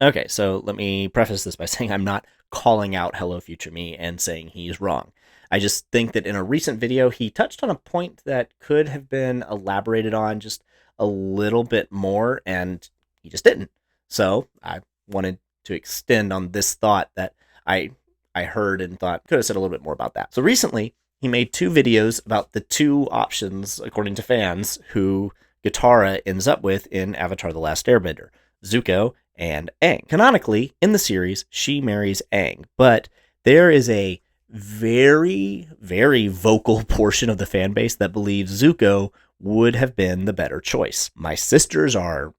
Okay, so let me preface this by saying I'm not calling out Hello Future Me and saying he's wrong. I just think that in a recent video, he touched on a point that could have been elaborated on just a little bit more, and he just didn't. So I wanted to extend on this thought that I I heard and thought could have said a little bit more about that. So recently, he made two videos about the two options, according to fans, who Katara ends up with in Avatar: The Last Airbender: Zuko and Aang. Canonically, in the series, she marries Aang, but there is a very, very vocal portion of the fan base that believes Zuko would have been the better choice. My sisters are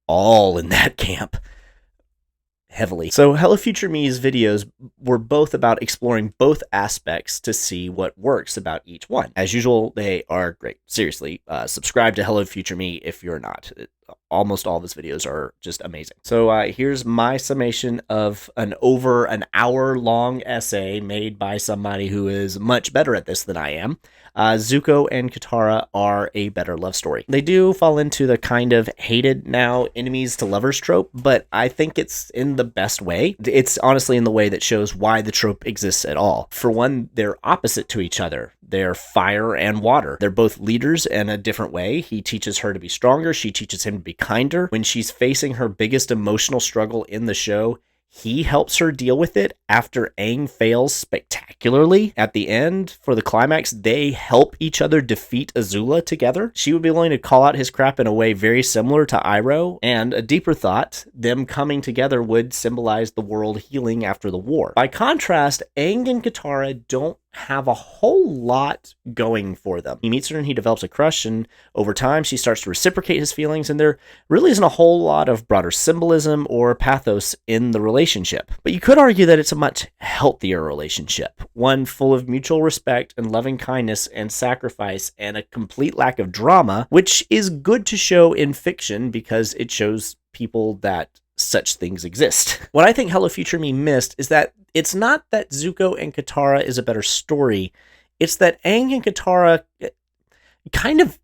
all in that camp heavily. So Hello Future Me's videos were both about exploring both aspects to see what works about each one. As usual, they are great. Seriously, subscribe to Hello Future Me if you're not. Almost all of his videos are just amazing. So here's my summation of an over an hour long essay made by somebody who is much better at this than I am. Zuko and Katara are a better love story. They do fall into the kind of hated now enemies to lovers trope, but I think it's in the best way. It's honestly in the way that shows why the trope exists at all. For one, they're opposite to each other. They're fire and water. They're both leaders in a different way. He teaches her to be stronger. She teaches him to be kinder. When she's facing her biggest emotional struggle in the show, he helps her deal with it after Aang fails spectacularly. At the end, for the climax, they help each other defeat Azula together. She would be willing to call out his crap in a way very similar to Iroh, and a deeper thought, them coming together would symbolize the world healing after the war. By contrast, Aang and Katara don't have a whole lot going for them. He meets her and he develops a crush, and over time she starts to reciprocate his feelings, and there really isn't a whole lot of broader symbolism or pathos in the relationship. But you could argue that it's a much healthier relationship, one full of mutual respect and loving kindness and sacrifice and a complete lack of drama, which is good to show in fiction because it shows people that such things exist. What I think Hello Future Me missed is that it's not that Zuko and Katara is a better story, it's that Aang and Katara kind of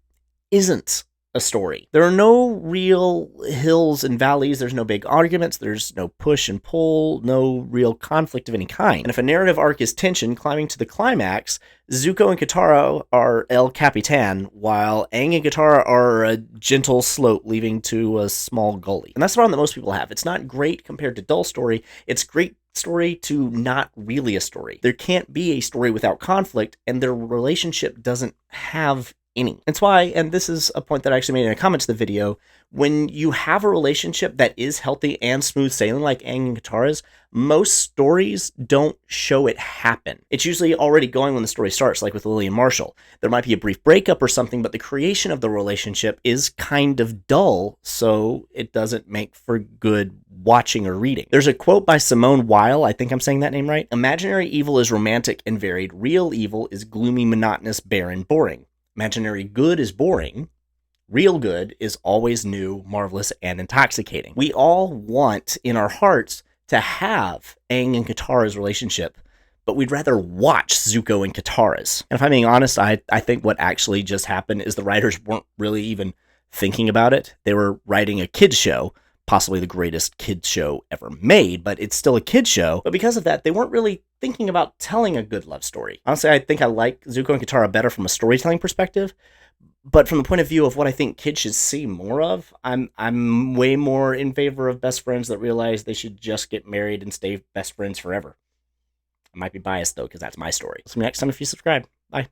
isn't a story. There are no real hills and valleys, there's no big arguments, there's no push and pull, no real conflict of any kind. And if a narrative arc is tension climbing to the climax, Zuko and Katara are El Capitan, while Aang and Katara are a gentle slope leading to a small gully. And that's the problem that most people have. It's not great compared to dull story, it's great story to not really a story. There can't be a story without conflict, and their relationship doesn't have any. That's why, and this is a point that I actually made in a comment to the video, when you have a relationship that is healthy and smooth sailing like Aang and Katara's, most stories don't show it happen. It's usually already going when the story starts, like with Lily and Marshall. There might be a brief breakup or something, but the creation of the relationship is kind of dull, so it doesn't make for good watching or reading. There's a quote by Simone Weil, I think I'm saying that name right. Imaginary evil is romantic and varied. Real evil is gloomy, monotonous, barren, boring. Imaginary good is boring. Real good is always new, marvelous, and intoxicating. We all want in our hearts to have Aang and Katara's relationship, but we'd rather watch Zuko and Katara's. And if I'm being honest, I think what actually just happened is the writers weren't really even thinking about it. They were writing a kid's show, possibly the greatest kids show ever made, but it's still a kids show. But because of that, they weren't really thinking about telling a good love story. Honestly, I think I like Zuko and Katara better from a storytelling perspective, but from the point of view of what I think kids should see more of, I'm way more in favor of best friends that realize they should just get married and stay best friends forever. I might be biased though, because that's my story. See you next time if you subscribe. Bye.